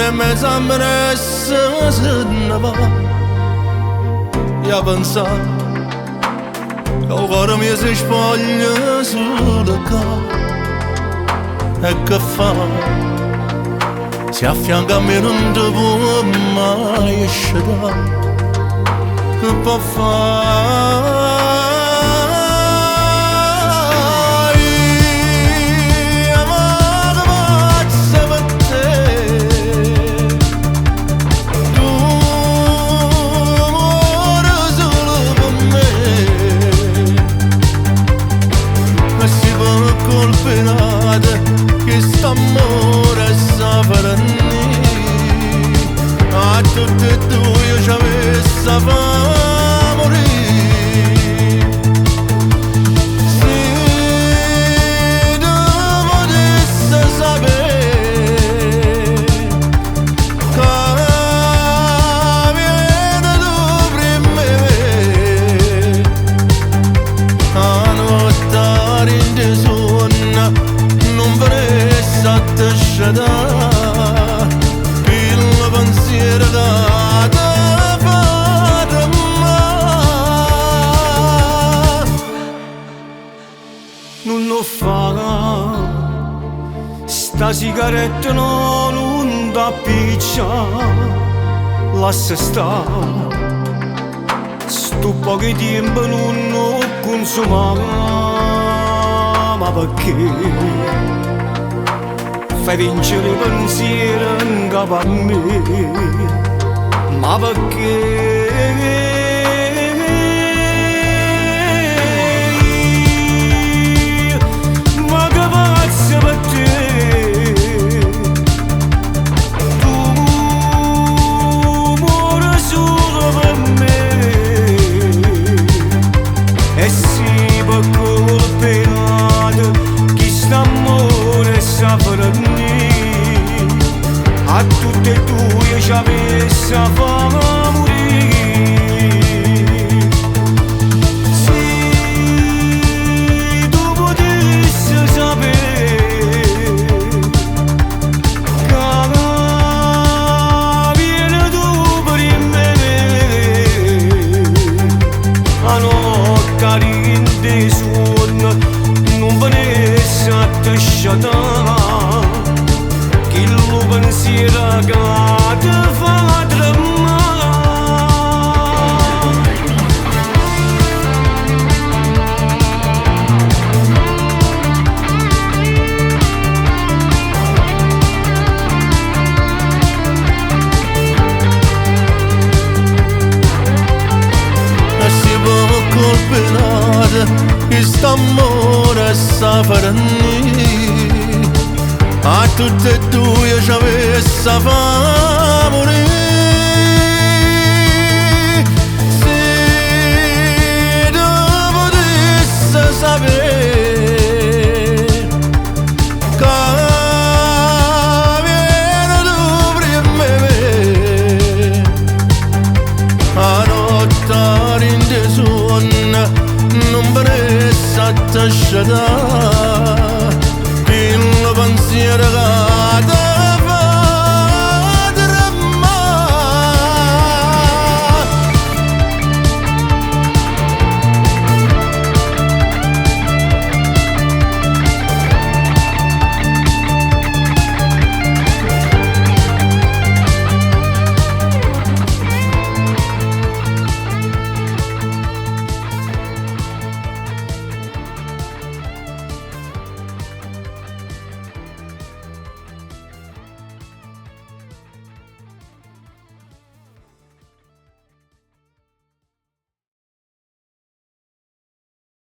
e me s'ambressa se ne va. E a pensare che il cuore mio si spoglia sulla cara. E che fa? Si affianca a me non ti può mai uscire. Che può fare? Che st'amore sa farni a tutte e due io ci avessi a fa morire. Se tu potessi sapere che viene tu prima me a nottare in desonna non vorresti a te scegliere il pensiero da te fare male. Non lo farà, sta sigaretta non da piccia, lascia stare, sto poco tempo non lo consumare. Ma perché fai vincere i pensieri in capo a me? Ma perché ma che faccio per te? Tu muori solo per me e sì per colpire chi st'amore sa farni a tutte e due ci avessi a fa morire. Se tu potessi sapere che vieni tu per me a notte rinde suona non venisse a te sciatare che lo pensiero che ti fa tremare. E si può colpire che st'amore sa farni a tutte e due io ci avessi a fa morire.